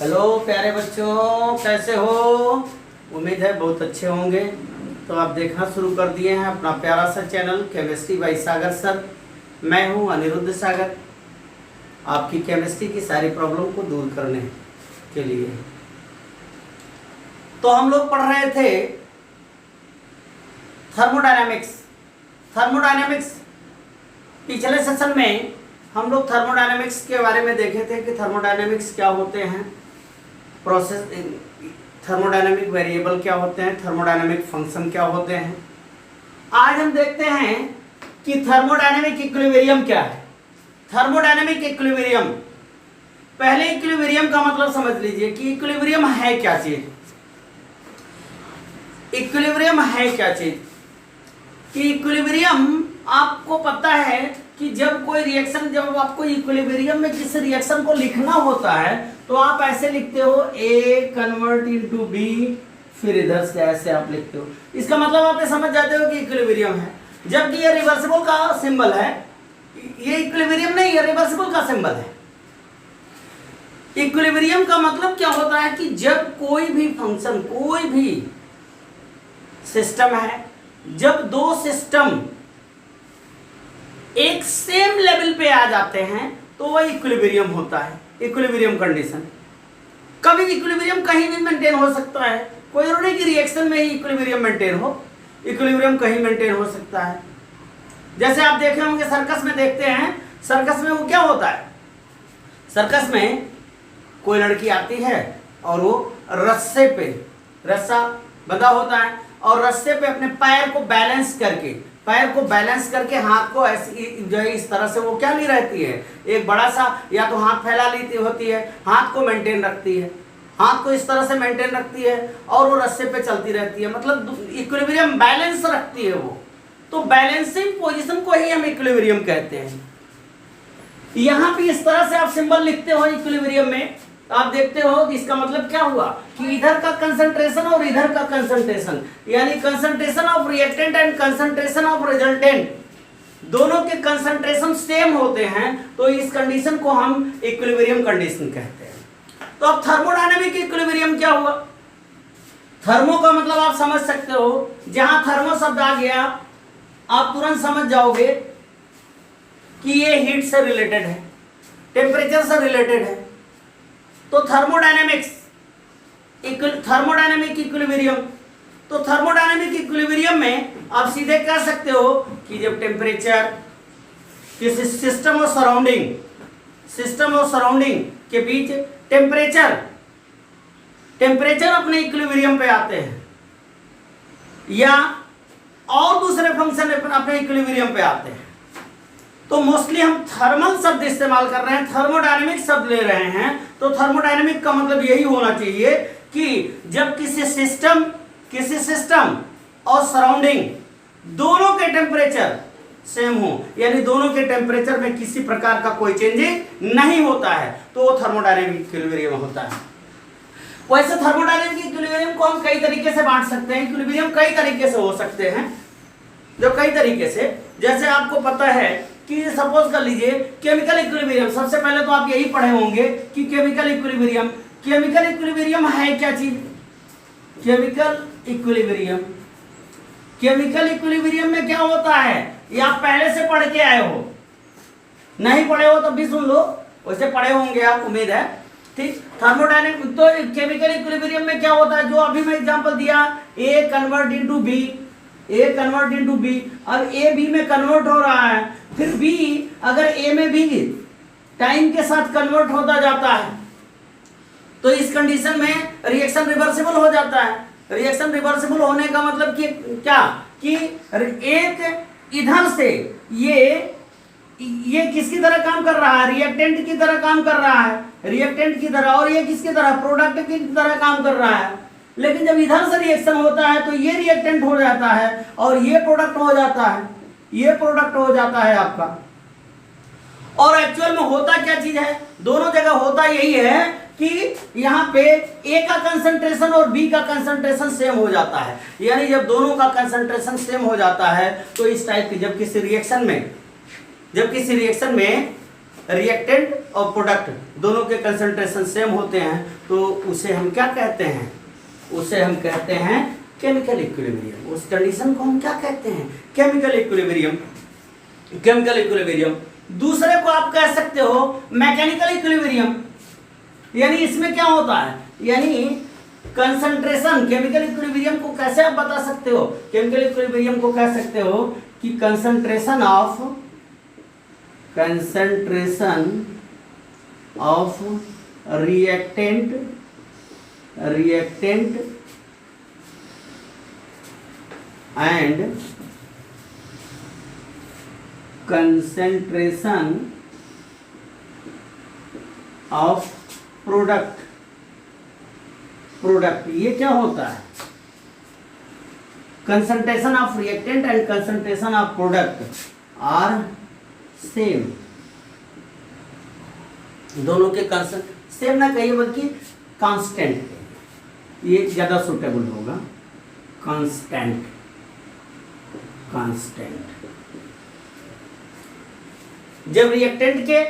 Hello प्यारे बच्चों, कैसे हो? उम्मीद है बहुत अच्छे होंगे। तो आप देखना शुरू कर दिए हैं अपना प्यारा सा चैनल केमिस्ट्री बाय सागर सर। मैं हूं अनिरुद्ध सागर, आपकी केमिस्ट्री की सारी प्रॉब्लम को दूर करने के लिए। तो हम लोग पढ़ रहे थे थर्मोडायनेमिक्स। पिछले सेशन में हम लोग थर्मोडायनेमिक्स के बारे में देखे थे कि थर्मोडायनेमिक्स क्या होते हैं, प्रोसेस थर्मोडायनेमिक वेरिएबल क्या होते हैं, थर्मोडायनेमिक फंक्शन क्या होते हैं। आज हम देखते हैं कि थर्मोडायनेमिक इक्विलिब्रियम क्या है। थर्मोडायनेमिक इक्विलिब्रियम, पहले इक्विलिब्रियम का मतलब समझ लीजिए कि इक्विलिब्रियम है क्या चीज। इक्विलिब्रियम है क्या चीज कि इक्विलिब्रियम आपको पता है कि जब कोई रिएक्शन, जब आपको इक्विलिब्रियम में किसी रिएक्शन को लिखना होता है तो आप ऐसे लिखते हो A कन्वर्ट इनटू B, फिर इधर से ऐसे आप लिखते हो। इसका मतलब आप ये समझ जाते हो कि इक्विलिब्रियम है। जबकि ये रिवर्सिबल का सिंबल है, ये इक्विलिब्रियम नहीं, ये रिवर्सिबल का सिंबल है। इक्विलिब्रियम का मतलब क्या होता है कि जब कोई भी फंक्शन, कोई भी सिस्टम है, जब दो सिस्टम एक सेम लेवल पे आ जाते हैं तो वह इक्विलिब्रियम होता है, इक्विलिब्रियम कंडीशन। कभी इक्विलिब्रियम कहीं भी मेंटेन हो सकता है, कोई जरूरी नहीं कि रिएक्शन में ही इक्विलिब्रियम मेंटेन हो, इक्विलिब्रियम कहीं मेंटेन हो सकता है। जैसे आप देखे होंगे सर्कस में, देखते हैं सर्कस में वो क्या होता है, सर्कस में कोई लड़की आती है और वो रस्से पे, रस्सा बंधा होता है और रस्से पे अपने पैर को बैलेंस करके हाथ को ऐसी जो है इस तरह से वो क्या ली रहती है, एक बड़ा सा या तो हाथ फैला ली होती है, हाथ को मेंटेन रखती है, हाथ को इस तरह से मेंटेन रखती है और वो रस्से पे चलती रहती है, मतलब इक्विलिब्रियम बैलेंस रखती है वो। तो बैलेंसिंग पोजीशन को ही हम इक्विलिब्रियम कहते हैं। यहां भी इस तरह से आप सिंबल लिखते हो इक्विलिब्रियम में, आप देखते हो कि इसका मतलब क्या हुआ कि इधर का कंसंट्रेशन और इधर का कंसंट्रेशन, यानी concentration of reactant and concentration of resultant, दोनों के कंसंट्रेशन सेम होते हैं, तो इस कंडीशन को हम इक्विलिब्रियम कंडीशन कहते हैं। तो अब थर्मोडायनेमिक इक्विलिब्रियम क्या हुआ? थर्मो का मतलब आप समझ सकते हो, जहां थर्मो शब्द आ गया आप तुरंत समझ जाओगे कि ये हीट से रिलेटेड है, टेम्परेचर से रिलेटेड है। तो थर्मोडायनेमिक इक्विलिब्रियम, तो थर्मोडायनेमिक इक्विलिब्रियम में आप सीधे कह सकते हो कि जब टेम्परेचर किसी सिस्टम और सराउंडिंग के बीच टेम्परेचर अपने इक्विलिब्रियम पे आते हैं या और दूसरे फंक्शन अपने इक्विलिब्रियम पे आते हैं, तो मोस्टली हम थर्मल शब्द इस्तेमाल कर रहे हैं, थर्मोडायनेमिक शब्द ले रहे हैं। तो थर्मोडायनेमिक का मतलब यही होना चाहिए कि जब किसी सिस्टम और सराउंडिंग दोनों के टेम्परेचर सेम हो, यानी दोनों के टेम्परेचर में किसी प्रकार का कोई चेंज नहीं होता है, तो वो थर्मोडायनेमिक इक्विलिब्रियम होता है। वैसे थर्मोडायनेमिक इक्विलिब्रियम को हम कई तरीके से बांट सकते हैं। इक्विलिब्रियम कई तरीके से हो सकते हैं, जो कई तरीके से, जैसे आपको पता है कि सपोज कर लीजिए केमिकल इक्विलिब्रियम। सबसे पहले तो आप यही पढ़े होंगे कि केमिकल इक्विलिब्रियम है क्या चीज? केमिकल इक्विलिब्रियम में क्या होता है ये आप पहले से पढ़ के आए हो, नहीं पढ़े हो तब भी सुन लो, वैसे पढ़े होंगे आप, उम्मीद है। ठीक, थर्मोडायनेमिक तो केमिकल इक्विलिब्रियम में क्या होता है, जो अभी मैं एग्जांपल दिया, A कन्वर्ट इनटू B, अब A B में कन्वर्ट हो रहा है, फिर B अगर A में भी टाइम के साथ कन्वर्ट होता जाता है तो इस कंडीशन में रिएक्शन रिवर्सिबल हो जाता है। रिएक्शन रिवर्सिबल होने का मतलब कि क्या, कि एक इधर से ये किसकी तरह काम कर रहा है, रिएक्टेंट की तरह काम कर रहा है, रिएक्टेंट की तरह, और ये किसकी तरह, प्रोडक्ट की तरह काम कर रहा है। लेकिन जब इधर से रिएक्शन होता है तो ये रिएक्टेंट हो जाता है और ये प्रोडक्ट हो जाता है, आपका। और एक्चुअल में होता क्या चीज है, दोनों जगह होता यही है कि यहाँ पे A का कंसंट्रेशन और B का कंसंट्रेशन सेम हो जाता है, यानी जब दोनों का कंसंट्रेशन सेम हो जाता है तो इस टाइप की जब किसी रिएक्शन में रिएक्टेंट और प्रोडक्ट दोनों के कंसंट्रेशन सेम होते हैं तो उसे हम क्या कहते हैं, उसे हम कहते हैं केमिकल इक्विलिब्रियम। उस कंडीशन को हम क्या कहते हैं, केमिकल इक्विलिब्रियम। Chemical equilibrium. दूसरे को आप कह सकते हो मैकेनिकल इक्विलिब्रियम। यानी इसमें क्या होता है, यानी कंसंट्रेशन, केमिकल इक्विलिब्रियम को कैसे आप बता सकते हो, केमिकल इक्विलिब्रियम को कह सकते हो कि concentration of reactant and concentration of product. ये क्या होता है, concentration of reactant and concentration of product are same. दोनों के सेम ना कहिए बल्कि कांस्टेंट, ये ज्यादा सुटेबल होगा, कांस्टेंट। जब रिएक्टेंट के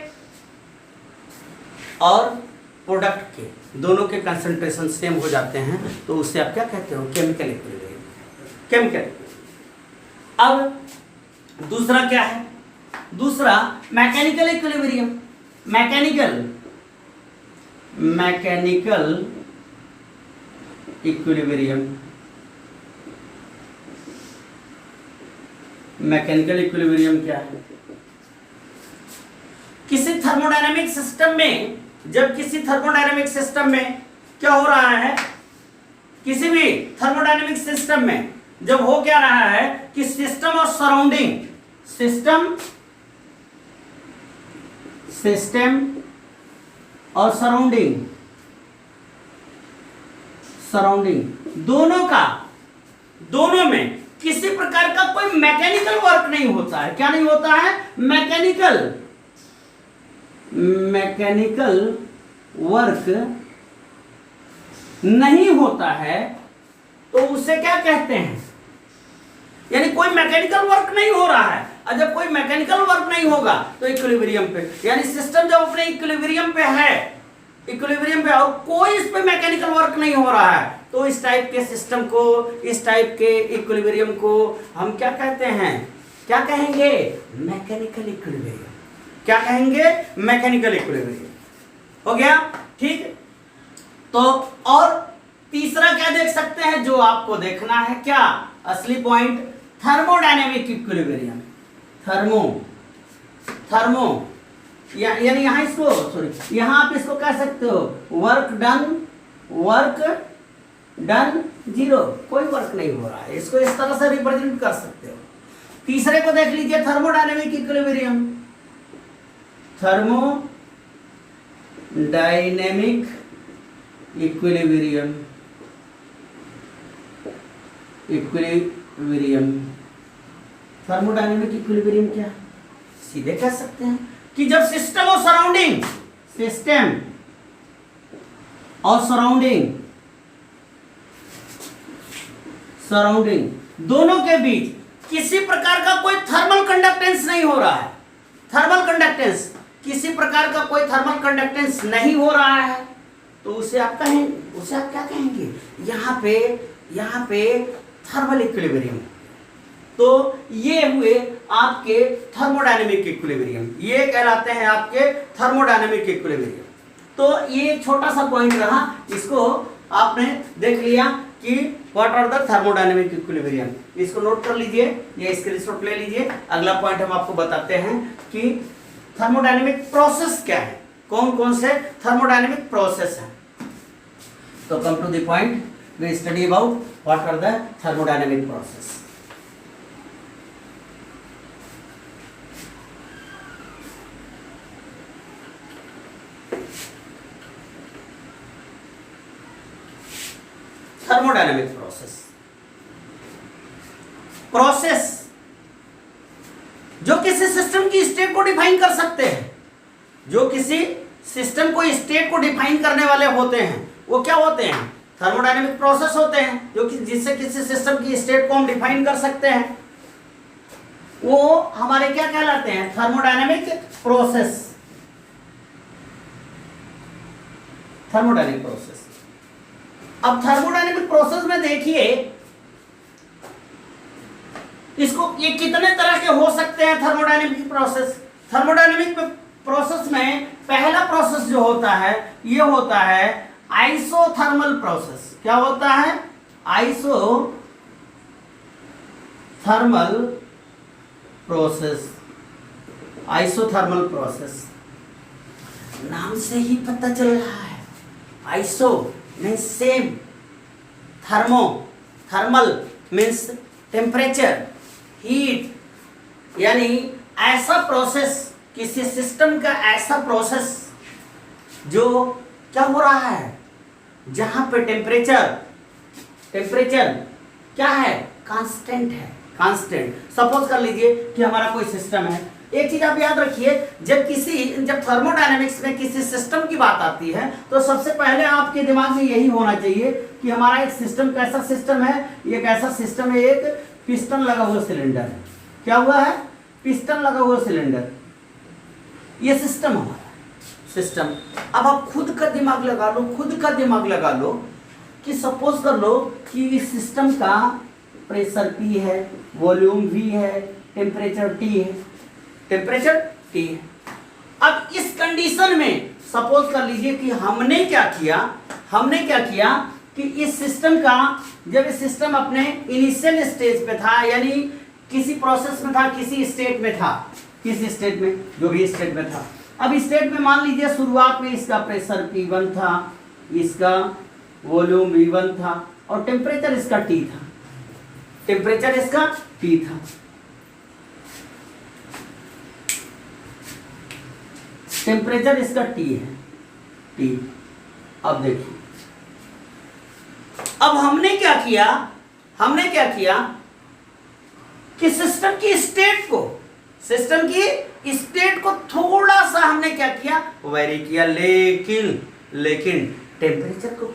और प्रोडक्ट के दोनों के कंसंट्रेशन सेम हो जाते हैं तो उससे आप क्या कहते हो, केमिकल इक्विलिब्रियम। केमिकल। अब दूसरा क्या है, दूसरा mechanical equilibrium. Mechanical equilibrium. Mechanical equilibrium क्या है, किसी थर्मोडायनामिक सिस्टम में, जब किसी थर्मोडायनामिक सिस्टम में क्या हो रहा है, किसी भी थर्मोडायनामिक सिस्टम में जब हो क्या रहा है कि सिस्टम और सराउंडिंग दोनों में किसी प्रकार का कोई मैकेनिकल वर्क नहीं होता है। क्या नहीं होता है, मैकेनिकल वर्क नहीं होता है तो उसे क्या कहते हैं, यानी कोई मैकेनिकल वर्क नहीं हो रहा है। और जब कोई मैकेनिकल वर्क नहीं होगा तो इक्विलिब्रियम पे, यानी सिस्टम जब अपने इक्विलिब्रियम पे है, और कोई इस पे मैकेनिकल वर्क नहीं हो रहा है तो इस टाइप के सिस्टम को, इस टाइप के इक्विलिब्रियम को हम क्या कहते हैं, क्या कहेंगे, मैकेनिकल इक्विलिब्रियम। क्या कहेंगे, मैकेनिकल इक्विलिब्रियम। हो गया, ठीक। तो और तीसरा क्या देख सकते हैं जो आपको देखना है, क्या असली पॉइंट, थर्मोडायनेमिक इक्विलिब्रियम। यानी यहां इसको, सॉरी, यहां आप इसको कह सकते हो वर्क डन जीरो, कोई वर्क नहीं हो रहा है, इसको इस तरह से रिप्रेजेंट कर सकते हो। तीसरे को देख लीजिए, thermodynamic equilibrium. Thermodynamic equilibrium thermodynamic equilibrium क्या, सीधे कह सकते हैं कि जब सिस्टम और सराउंडिंग दोनों के बीच किसी प्रकार का कोई थर्मल कंडक्टेंस नहीं हो रहा है, किसी प्रकार का कोई थर्मल कंडक्टेंस नहीं हो रहा है तो उसे आप क्या कहेंगे, यहाँ पे थर्मल इक्विलिब्रियम। तो ये हुए आपके थर्मोडायनेमिक इक्विलिब्रियम, ये कहलाते हैं आपके थर्मोडायनेमिक इक्विलिब्रियम। तो ये छोटा सा पॉइंट रहा, इसको आपने देख लिया कि what are the thermodynamic equilibrium. इसको नोट कर लीजिए, ये स्क्रीनशॉट ले लीजिए। अगला पॉइंट हम आपको बताते हैं कि थर्मोडायनेमिक प्रोसेस क्या है, कौन कौन से थर्मोडायनेमिक प्रोसेस हैं। तो come to the point, we study about what are the thermodynamic process. Thermodynamic process जो किसी सिस्टम की स्टेट को डिफाइन कर सकते हैं, जो किसी सिस्टम को स्टेट को डिफाइन करने वाले होते हैं, वो क्या होते हैं, थर्मोडायनेमिक प्रोसेस होते हैं, जो कि जिससे किसी सिस्टम की स्टेट को हम डिफाइन कर सकते हैं, वो हमारे क्या कहलाते हैं, थर्मोडायनेमिक प्रोसेस। Thermodynamic process. अब थर्मोडायनेमिक प्रोसेस में देखिए इसको, ये कितने तरह के हो सकते हैं थर्मोडायनेमिक प्रोसेस। थर्मोडायनेमिक प्रोसेस में पहला प्रोसेस जो होता है ये होता है आइसोथर्मल प्रोसेस। क्या होता है? Isothermal process. आइसोथर्मल प्रोसेस नाम से ही पता चल रहा है, iso means same, thermal means temperature, heat, यानी ऐसा प्रोसेस, किसी सिस्टम का ऐसा प्रोसेस जो क्या हो रहा है, जहां पे टेम्परेचर क्या है? कांस्टेंट है, कांस्टेंट। सपोज कर लीजिए कि हमारा कोई सिस्टम है। एक चीज आप याद रखिए, जब थर्मोडायनेमिक्स में किसी सिस्टम की बात आती है तो सबसे पहले आपके दिमाग में यही होना चाहिए कि हमारा एक सिस्टम कैसा सिस्टम है। एक ऐसा सिस्टम है, एक पिस्टन लगा हुआ सिलेंडर है। क्या हुआ है? पिस्टन लगा हुआ सिलेंडर, ये सिस्टम हमारा सिस्टम। अब आप खुद का दिमाग लगा लो कि सपोज कर लो कि इस सिस्टम का प्रेशर P है, वॉल्यूम V है, टेम्परेचर T है। अब इस कंडीशन में सपोज कर लीजिए कि हमने क्या किया कि इस सिस्टम का, जब इस सिस्टम अपने इनिशियल स्टेज पे था, यानी किसी प्रोसेस में था, किसी स्टेट में था, किसी स्टेट में, जो भी स्टेट में था। अब स्टेट में मान लीजिए शुरुआत में इसका प्रेशर P1 था, इसका वॉल्यूम V1 था और टेम्परेचर इसका T था, टेम्परेचर इसका T था। टेम्परेचर इसका T है, T। अब देखिए, अब हमने क्या किया कि सिस्टम की स्टेट को थोड़ा सा हमने क्या किया, वेरी किया, लेकिन टेम्परेचर को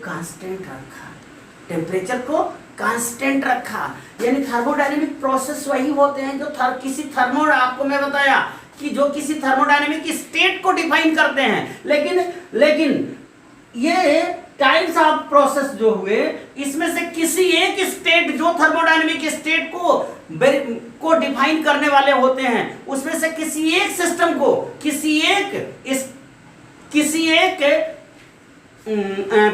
कांस्टेंट रखा। यानी थर्मोडायनेमिक प्रोसेस वही होते हैं जो आपको मैं बताया कि जो किसी थर्मोडायनेमिक स्टेट को डिफाइन करते हैं। लेकिन ये टाइप्स ऑफ प्रोसेस जो हुए, इसमें से किसी एक स्टेट जो थर्मोडायनेमिक स्टेट को डिफाइन करने वाले होते हैं, उसमें से किसी एक सिस्टम को, किसी एक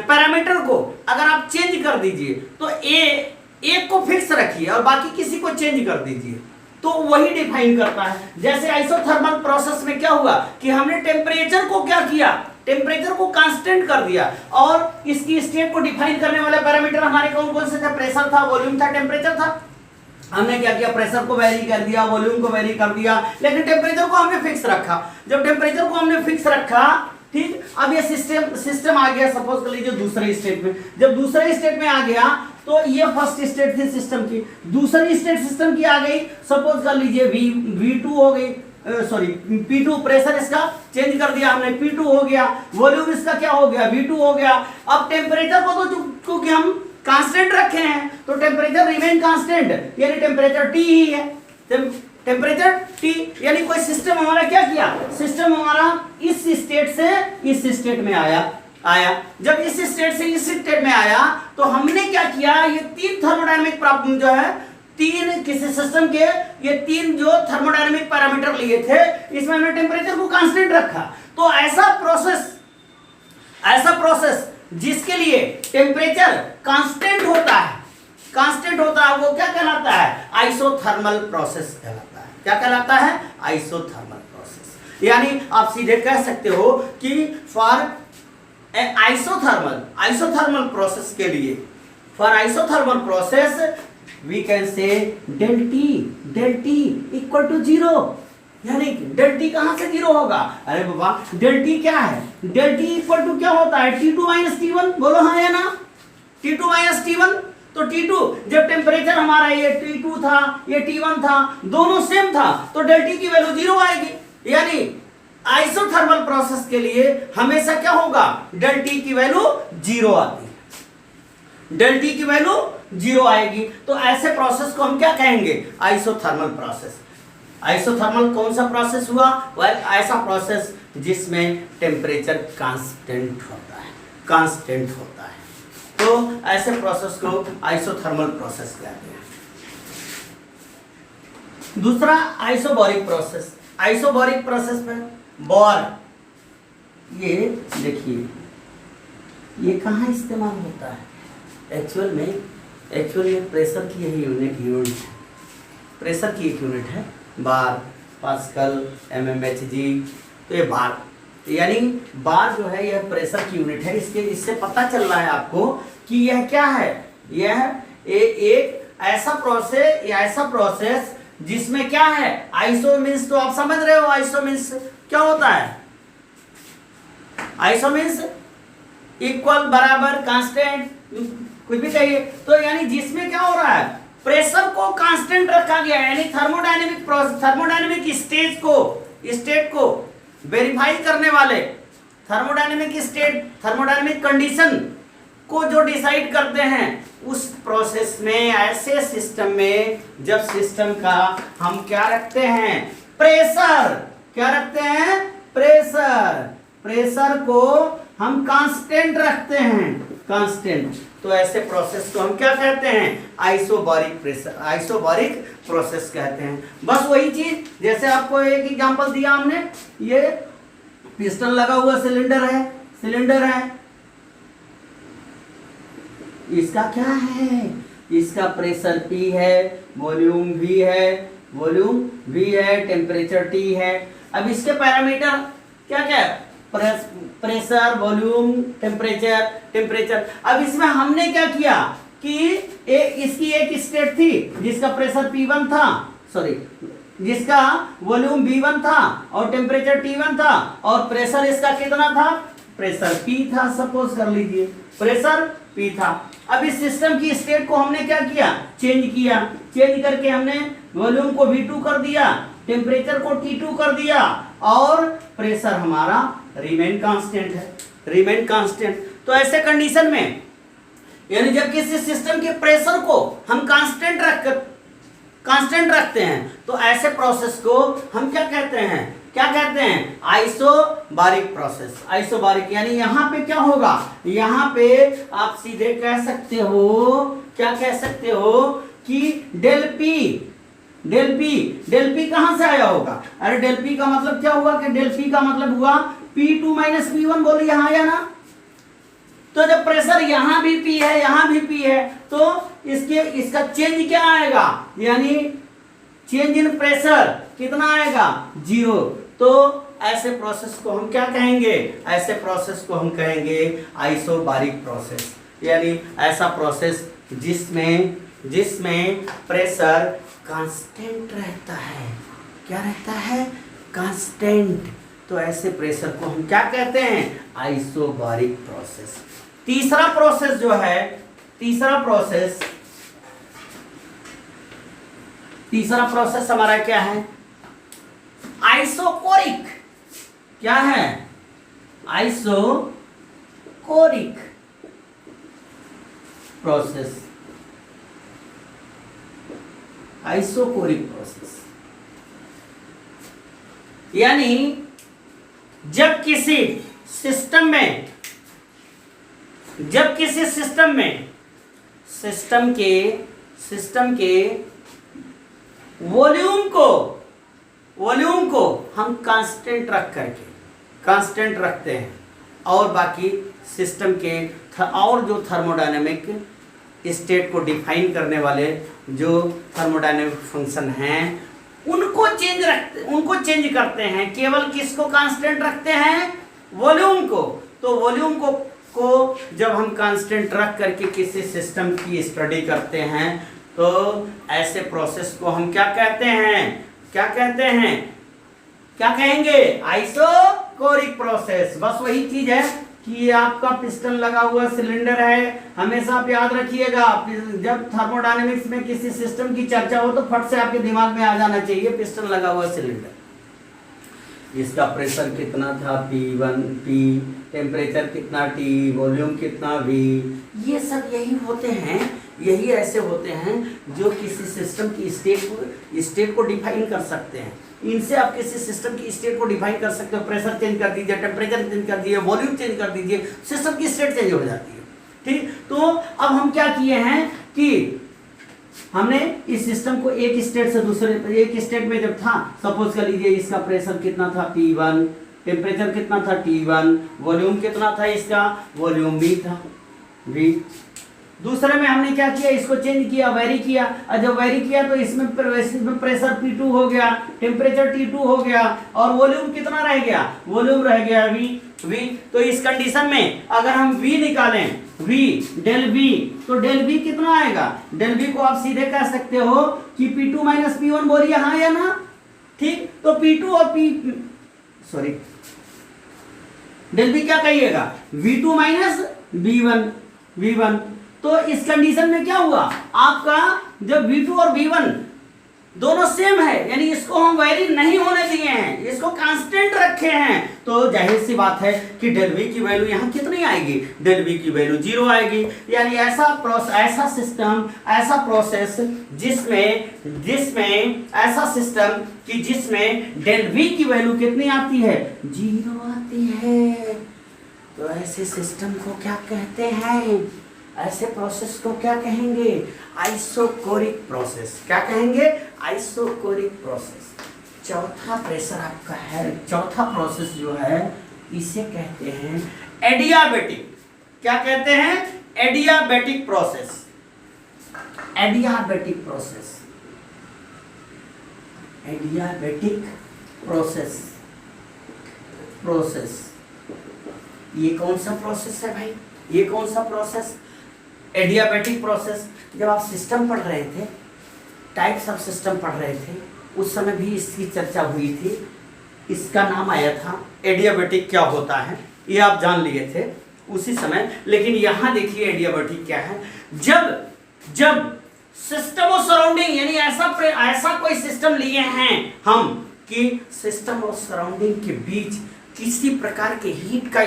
पैरामीटर को अगर आप चेंज कर दीजिए तो एक को फिक्स रखिए और बाकी किसी को चेंज कर दीजिए, तो वही डिफाइन करता है। जैसे आइसोथर्मल प्रोसेस में क्या हुआ कि हमने टेम्परेचर को क्या किया, टेम्परेचर को कांस्टेंट कर दिया और इसकी स्टेट को डिफाइन करने वाले पैरामीटर हमारे कौन से थे? प्रेशर था, वॉल्यूम था, टेम्परेचर था। हमने क्या किया? प्रेशर को वेरी कर दिया, वॉल्यूम को वेरी कर दिया, लेकिन टेम्परेचर को हमने फिक्स रखा। जब टेम्परेचर को हमने फिक्स रखा, ठीक, अब ये सिस्टम आ गया, सपोज कर लीजिए दूसरे स्टेट में। जब दूसरे स्टेट में आ गया तो ये फर्स्ट स्टेट थी सिस्टम की, दूसरी स्टेट सिस्टम की आ गई, सपोज कर लीजिए V2 हो गई, सॉरी P2, प्रेशर इसका चेंज कर दिया हमने, P2 हो गया, वॉल्यूम इसका क्या हो गया, V2 हो गया। अब टेम्परेचर को तो क्योंकि हम कांस्टेंट रखे हैं तो टेम्परेचर रिमेन कांस्टेंट, यानी टेम्परेचर T ही है, टेम्परेचर T। यानी कोई सिस्टम हमारा क्या किया, सिस्टम हमारा इस स्टेट से इस स्टेट में आया। जब इस स्टेट से इस स्टेट में आया तो हमने क्या किया, ये तीन थर्मोडायनेमिक प्रॉब्लम जो है, तीन किसी सिस्टम के ये तीन जो थर्मोडायनेमिक पैरामीटर लिए थे, इसमें हमने टेम्परेचर को कांस्टेंट रखा। तो ऐसा प्रोसेस जिसके लिए टेम्परेचर कांस्टेंट होता है, वो क्या कहलाता है? आइसोथर्मल प्रोसेस कहलाता है। क्या कहलाता है? Isothermal process. यानी आप सीधे कह सकते हो कि फॉर आइसोथर्मल प्रोसेस के लिए, for isothermal process we can say del T equal to 0। यानी del T कहां से 0 होगा? अरे बाबा, del T क्या है? del T इक्वल टू क्या होता है? T2 minus T1। बोलो हाँ या ना? T2 minus T1। तो T2 जब टेम्परेचर हमारा ये T2 था, ये T1 था, दोनों सेम था, तो del T की वैल्यू 0 आएगी। यानी आइसोथर्मल प्रोसेस के लिए हमेशा क्या होगा? del T की वैल्यू 0 आती है, del T की वैल्यू 0 आएगी। तो ऐसे प्रोसेस को हम क्या कहेंगे? Isothermal process. आइसोथर्मल कौन सा प्रोसेस हुआ? वह ऐसा प्रोसेस जिसमें टेम्परेचर कांस्टेंट होता है। कांस्टेंट होता है। तो ऐसे प्रोसेस को आइसोथर्मल प्रोसेस कहते हैं। दूसरा आइसोबैरिक प्रोसेस। आइसोबैरिक प्रोसेस में बोर, ये देखिए ये कहाँ इस्तेमाल होता है? एक्चुअल में प्रेशर की यही यूनिट है। प्रेशर की एक यूनिट है बार, पास्कल, mmHg। तो ये बार, यानी बार जो है यह प्रेशर की यूनिट है। इससे पता चल रहा है आपको कि यह क्या है, यह एक ऐसा प्रोसेस जिसमें क्या है, आइसो मीन्स, तो आप समझ रहे हो आइसो मीन्स क्या होता है? आइसो मीन्स इक्वल, बराबर, कांस्टेंट, कुछ भी चाहिए। तो यानी जिसमें क्या हो रहा है, प्रेशर को कांस्टेंट रखा गया है, यानी थर्मोडायनेमिक स्टेट को वेरीफाई करने वाले, थर्मोडायनेमिक कंडीशन को जो डिसाइड करते हैं, उस प्रोसेस में, ऐसे सिस्टम में जब सिस्टम का हम क्या रखते हैं, प्रेशर, क्या रखते हैं, प्रेशर को हम कांस्टेंट रखते हैं, कांस्टेंट। तो ऐसे प्रोसेस को हम क्या कहते हैं, आइसोबैरिक प्रोसेस कहते हैं। बस वही चीज, जैसे आपको एक एग्जांपल दिया हमने, ये पिस्टन लगा हुआ सिलेंडर है, इसका क्या है, इसका प्रेशर P है, वॉल्यूम V है, टेम्परेचर T है। अब इसके पैरामीटर क्या है, प्रेशर, वॉल्यूम, टेम्परेचर। अब इसमें हमने क्या किया कि इसकी एक स्टेट थी जिसका प्रेशर P1 था, जिसका वॉल्यूम V1 था और टेम्परेचर T1 था, और प्रेशर इसका कितना था, प्रेशर P था, सपोज कर लीजिए प्रेशर P था। अब इस सिस्टम की स्टेट को हमने क्या किया, चेंज करके हमने वॉल्यूम को V2 कर दिया, टेम्परेचर को T2 कर दिया, और प्रेशर हमारा रिमेन कांस्टेंट। तो ऐसे कंडीशन में, यानी जब किसी सिस्टम के प्रेशर को हम कांस्टेंट रखते हैं, तो ऐसे प्रोसेस को हम क्या कहते हैं, आइसोबैरिक प्रोसेस। आइसोबैरिक यानी यहाँ पे क्या होगा, यहाँ पे आप सीधे कह सकते हो कि डेल पी कहां से आया होगा? अरे डेल पी का मतलब क्या हुआ कि डेल पी का मतलब हुआ P2 माइनस P1, बोलो यहाँ आया ना। तो जब प्रेशर यहाँ भी P है, यहाँ भी P है, तो इसका चेंज क्या आएगा, यानी चेंज इन प्रेशर कितना आएगा, 0। तो ऐसे प्रोसेस को हम क्या कहेंगे, ऐसे प्रोसेस को हम कहेंगे आइसोबैरिक प्रोसेस। यानी ऐसा प्रोसेस जिसमें प्रेशर कांस्टेंट रहता है, क्या रहता है, कांस्टेंट। तो ऐसे प्रेशर को हम क्या कहते हैं, आइसोबैरिक प्रोसेस। तीसरा प्रोसेस हमारा क्या है, आइसोकोरिक। क्या है, आइसोकोरिक प्रोसेस। यानी जब किसी सिस्टम में सिस्टम के वॉल्यूम को हम कांस्टेंट रखते हैं, और बाकी सिस्टम के और जो थर्मोडायनेमिक स्टेट को डिफाइन करने वाले जो थर्मोडायनेमिक फंक्शन हैं, उनको चेंज करते हैं। केवल किसको कांस्टेंट रखते हैं, वॉल्यूम को। तो वॉल्यूम को जब हम कांस्टेंट रख करके किसी सिस्टम की स्टडी करते हैं, तो ऐसे प्रोसेस को हम क्या कहेंगे, आइसोकोरिक प्रोसेस। बस वही चीज है कि ये आपका पिस्टन लगा हुआ सिलेंडर है। हमेशा आप याद रखिएगा, जब थर्मोडायनेमिक्स में किसी सिस्टम की चर्चा हो तो फट से आपके दिमाग में आ जाना चाहिए पिस्टन लगा हुआ सिलेंडर, इसका प्रेशर कितना था P1, टेम्परेचर कितना T, वॉल्यूम कितना V। ये सब यही होते हैं यही ऐसे होते हैं जो किसी सिस्टम की स्टेट को डिफाइन कर सकते हैं। इनसे आप किसी सिस्टम की स्टेट को डिफाइन कर सकते हो। प्रेशर चेंज कर दीजिए, टेम्परेचर चेंज कर दीजिए, वॉल्यूम चेंज कर दीजिए, सिस्टम की स्टेट चेंज हो जाती है। ठीक, तो अब हम क्या किए हैं कि हमने इस सिस्टम को एक स्टेट से दूसरे, एक स्टेट में जब था, सपोज कर लीजिए इसका प्रेशर कितना था P1, टेम्परेचर कितना था T1, वॉल्यूम कितना था इसका, वॉल्यूम V था, V। दूसरे में हमने क्या किया, इसको चेंज किया, वेरी किया, और जब वेरी किया तो इसमें प्रेशर P2 हो गया, टेम्परेचर T2 हो गया, और वॉल्यूम कितना रह गया, वॉल्यूम रह गया V। तो इस कंडीशन में अगर हम V निकालें, V डेल V, तो डेल V कितना आएगा, डेल V को आप सीधे कह सकते हो कि P2 माइनस P1, बोलिए हाँ या ना। ठीक, तो P2 और डेल V क्या कहिएगा, V2 माइनस V1। तो इस कंडीशन में क्या हुआ आपका, जब V2 और V1 दोनों सेम है, यानी इसको हम वेरी नहीं होने दिए हैं, इसको कांस्टेंट रखे हैं, तो जाहिर सी बात है कि डेल V की वैल्यू यहाँ कितनी आएगी, डेल V की वैल्यू 0 आएगी। यानी ऐसा सिस्टम, ऐसा प्रोसेस जिसमें ऐसा सिस्टम कि जिसमें डेल V की वैल्यू कितनी आती है, 0 आती है, तो ऐसे सिस्टम को क्या कहते हैं, ऐसे प्रोसेस को क्या कहेंगे, आइसोकोरिक प्रोसेस। क्या कहेंगे, आइसोकोरिक प्रोसेस। चौथा प्रेशर आपका है, चौथा प्रोसेस जो है इसे कहते हैं एडियाबेटिक। क्या कहते हैं, adiabatic process. Adiabatic process, adiabatic process. ये कौन सा प्रोसेस है भाई, ये कौन सा प्रोसेस, एडियाबेटिक प्रोसेस। जब आप सिस्टम पढ़ रहे थे, टाइप्स ऑफ सिस्टम पढ़ रहे थे, उस समय भी इसकी चर्चा हुई थी, इसका नाम आया था एडियाबेटिक क्या होता है, ये आप जान लिए थे उसी समय। लेकिन यहाँ देखिए एडियाबेटिक क्या है, जब सिस्टम और सराउंडिंग, यानी ऐसा कोई सिस्टम लिए हैं हम कि सिस्टम और सराउंडिंग के बीच किसी प्रकार के हीट का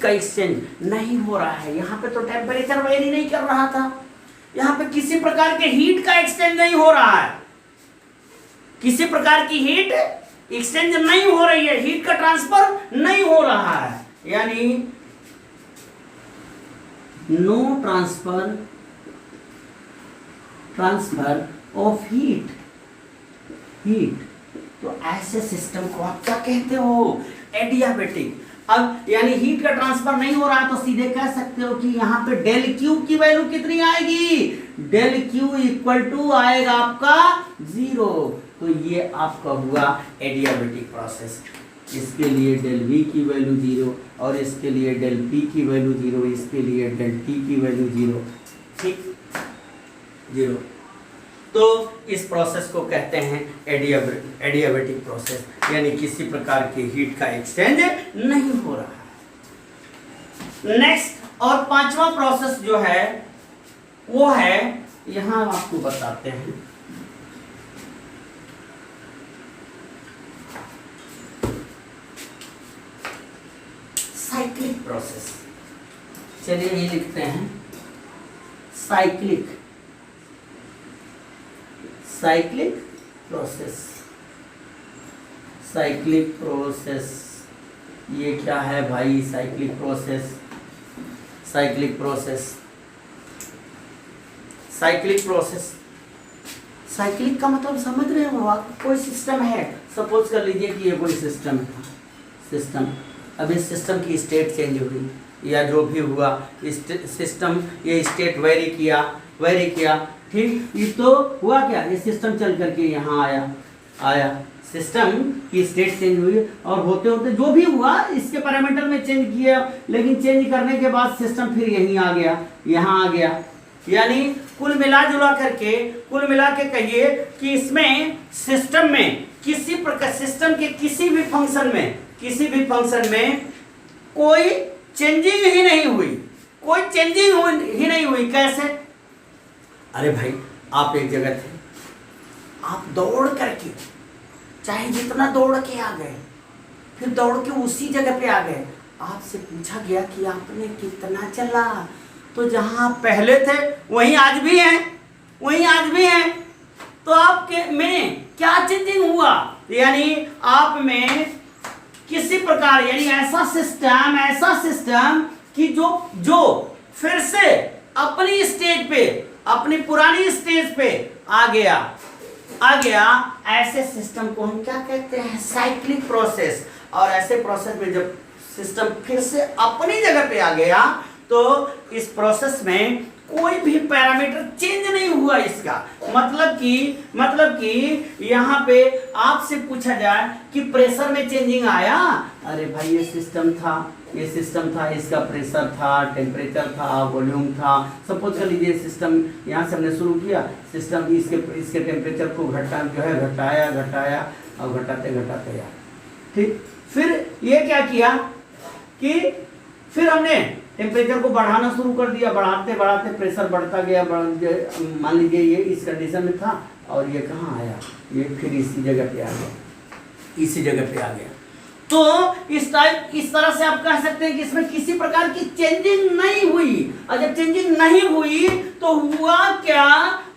एक्सचेंज नहीं हो रहा है। यहाँ पे तो टेम्परेचर वेरी नहीं कर रहा था, यहाँ पे किसी प्रकार के हीट का एक्सचेंज नहीं हो रहा है, किसी प्रकार की हीट एक्सचेंज नहीं हो रही है, हीट का ट्रांसफर नहीं हो रहा है, यानी नो ट्रांसफर ऑफ हीट। तो ऐसे सिस्टम को आप क्या कहते हो, एडियाबेटिक। अब यानी हीट का ट्रांसफर नहीं हो रहा है, तो सीधे कह सकते हो कि यहाँ पे डेल क्यू की वैल्यू कितनी आएगी, डेल क्यू इक्वल टू आएगा आपका 0। तो ये आपका हुआ एडियाबेटिक प्रोसेस। इसके लिए डेल V की वैल्यू 0, और इसके लिए डेल P की वैल्यू 0, इसके लिए डेल T की वैल्यू 0। ठीक, 0। तो इस प्रोसेस को कहते हैं एडियाबेटिक प्रोसेस, यानी किसी प्रकार के हीट का एक्सचेंज नहीं हो रहा है। नेक्स्ट और पांचवा प्रोसेस जो है वो है, यहां आपको बताते हैं, साइक्लिक प्रोसेस। चलिए ये लिखते हैं साइक्लिक प्रोसेस। ये क्या है भाई, साइक्लिक प्रोसेस। साइक्लिक का मतलब समझ रहे हो आप, कोई सिस्टम है, सपोज कर लीजिए कि ये कोई सिस्टम है, अब इस सिस्टम की स्टेट चेंज हुई या जो भी हुआ, सिस्टम ये स्टेट वेरी किया, ठीक, ये तो हुआ क्या, ये सिस्टम चल करके यहाँ आया, सिस्टम की स्टेट चेंज हुई, और होते होते जो भी हुआ इसके पैरामीटर में चेंज किया, लेकिन चेंज करने के बाद सिस्टम फिर यहीं आ गया, यहाँ आ गया। यानी कुल मिला के कहिए कि इसमें सिस्टम में किसी प्रकार, सिस्टम के किसी भी फंक्शन में कोई चेंजिंग ही नहीं हुई। कैसे, अरे भाई आप एक जगह थे, आप दौड़ करके, चाहे जितना दौड़ के आ गए, फिर दौड़ के उसी जगह पे आ गए, आपसे पूछा गया कि आपने कितना चला, तो जहां आप पहले थे वहीं आज भी हैं, वहीं आज भी हैं। तो आपके में क्या चेंजिंग हुआ? यानी आप में किसी प्रकार, यानी ऐसा सिस्टम कि जो फिर से अपनी स्टेज पे, अपनी पुरानी स्टेज पे आ गया। ऐसे सिस्टम को हम क्या कहते हैं? Cyclic process. और ऐसे प्रोसेस में जब सिस्टम फिर से अपनी जगह पे आ गया तो इस प्रोसेस में कोई भी पैरामीटर चेंज नहीं हुआ इसका। मतलब कि यहाँ पे आपसे पूछा जाए कि प्रेशर में चेंजिंग आया। अरे भाई ये सिस्टम था, इसका प्रेशर था, टेम्परेचर था, वॉल्यूम था। सपोज कर लीजिए सिस्टम यहाँ से हमने शुरू किया, सिस्टम इसके टेम्परेचर को घटाया और घटाते यार, ठीक। फिर ये क्या किया कि फिर हमने टेम्परेचर को बढ़ाना शुरू कर दिया, बढ़ाते प्रेशर बढ़ता गया। मान लीजिए ये इस कंडीशन में था और ये कहाँ आया, ये फिर इसी जगह पे आ गया। तो इस तरह से आप कह सकते हैं कि इसमें किसी प्रकार की चेंजिंग नहीं हुई। और जब चेंजिंग नहीं हुई तो हुआ क्या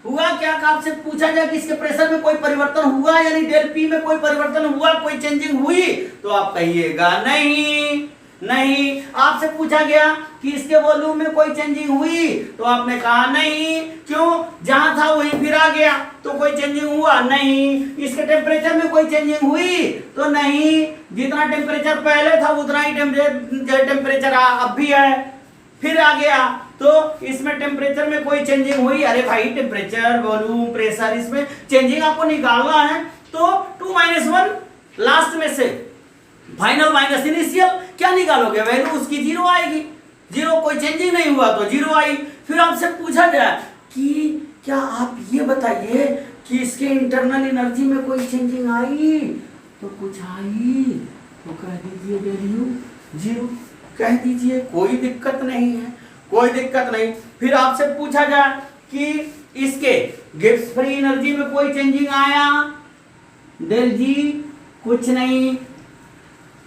का आपसे पूछा जाए कि इसके प्रेशर में कोई परिवर्तन हुआ, यानी डेल पी में कोई परिवर्तन हुआ, कोई चेंजिंग हुई, तो आप कहिएगा नहीं। आपसे पूछा गया कि इसके वॉल्यूम में कोई चेंजिंग हुई, तो आपने कहा नहीं। क्यों? जहां था वहीं फिर आ गया, तो कोई चेंजिंग हुआ नहीं। इसके टेम्परेचर में कोई चेंजिंग हुई तो नहीं, जितना टेम्परेचर पहले था उतना ही टेम्परेचर अब भी है, फिर आ गया। तो इसमें टेम्परेचर में कोई चेंजिंग हुई? अरे भाई टेम्परेचर, वॉल्यूम, प्रेशर, इसमें चेंजिंग आपको निकालना है तो 2 - 1 लास्ट में से फाइनल माइनस इनिशियल क्या निकालोगे? वैल्यू उसकी 0 आएगी। 0, कोई चेंजिंग नहीं हुआ तो 0 आई। फिर आपसे पूछा जाए कि क्या आप ये बताइए कि इसके इंटरनल एनर्जी में कोई चेंजिंग आई, तो कुछ आई तो कह दीजिए वैल्यू 0, कह दीजिए, कोई दिक्कत नहीं। फिर आपसे पूछा जाए कि इसके गिब्स फ्री एनर्जी में कोई चेंजिंग आया, डेल जी कुछ नहीं।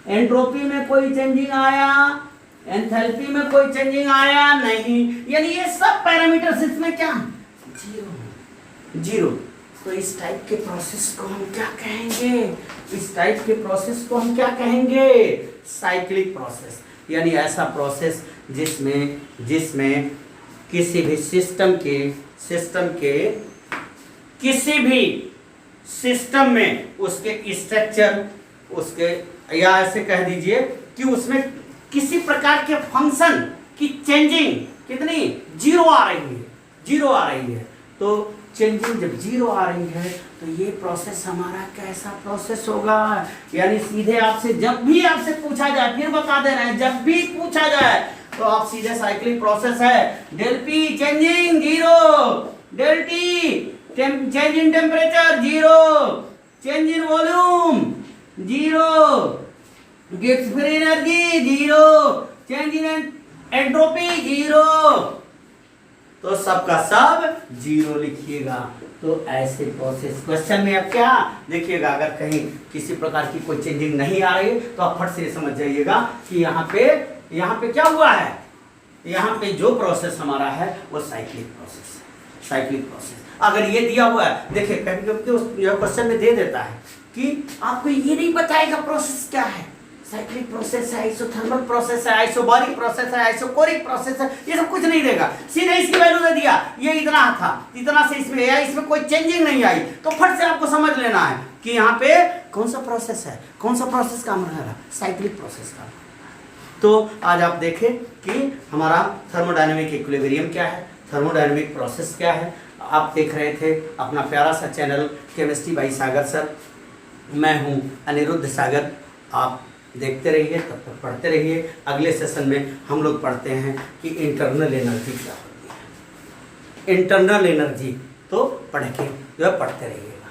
एंट्रोपी में कोई चेंजिंग आया, एंथैल्पी में कोई चेंजिंग आया नहीं। यानी ये सब पैरामीटर्स इसमें क्या? 0। तो इस टाइप के प्रोसेस को हम क्या कहेंगे? Cyclic process. यानी ऐसा प्रोसेस जिसमें किसी भी सिस्टम के किसी भी सिस्टम में उसके स्ट्रक्चर, उसके, या ऐसे कह दीजिए कि उसमें किसी प्रकार के फंक्शन की चेंजिंग कितनी? 0 आ रही है। तो चेंजिंग जब 0 आ रही है तो ये प्रोसेस हमारा कैसा प्रोसेस होगा? यानी सीधे आपसे जब भी आपसे पूछा जाए, फिर बता दे रहे हैं, जब भी पूछा जाए तो आप सीधे साइक्लिक प्रोसेस है। Del P changing 0, del T change in temperature 0, change in volume 0, Gibbs free energy 0, change in entropy 0। तो सबका सब 0 लिखिएगा। तो ऐसे प्रोसेस क्वेश्चन में अब क्या देखिएगा, अगर कहीं किसी प्रकार की कोई चेंजिंग नहीं आ रही तो आप फट से समझ जाइएगा कि यहाँ पे क्या हुआ है। यहाँ पे जो प्रोसेस हमारा है वो साइक्लिक प्रोसेस। अगर ये दिया हुआ है, देखिए कभी क्वेश्चन में दे देता है कि आपको ये नहीं बताएगा प्रोसेस क्या है। साइक्लिक प्रोसेस है, आइसोथर्मल प्रोसेस है, आइसोबारिक प्रोसेस है, आइसोकोरिक प्रोसेस है, ये सब कुछ नहीं देगा। सीधे इसकी वैल्यू दे दिया, ये इतना था, इतना से इसमें आया, इसमें कोई चेंजिंग नहीं आई, तो फट से आपको समझ लेना है कि यहाँ पे कौन सा प्रोसेस है, कौन सा प्रोसेस काम कर रहा है, साइक्लिक प्रोसेस का। तो आज आप देखें कि हमारा थर्मोडायनेमिक इक्विलिब्रियम क्या है, थर्मोडायनेमिक प्रोसेस क्या है। आप देख रहे थे अपना प्यारा सा channel chemistry by Sagar sir. मैं हूँ अनिरुद्ध सागर। आप देखते रहिए, तब तक पढ़ते रहिए। अगले सेशन में हम लोग पढ़ते हैं कि इंटरनल एनर्जी क्या होती है। इंटरनल एनर्जी तो पढ़ के जो है पढ़ते रहिएगा।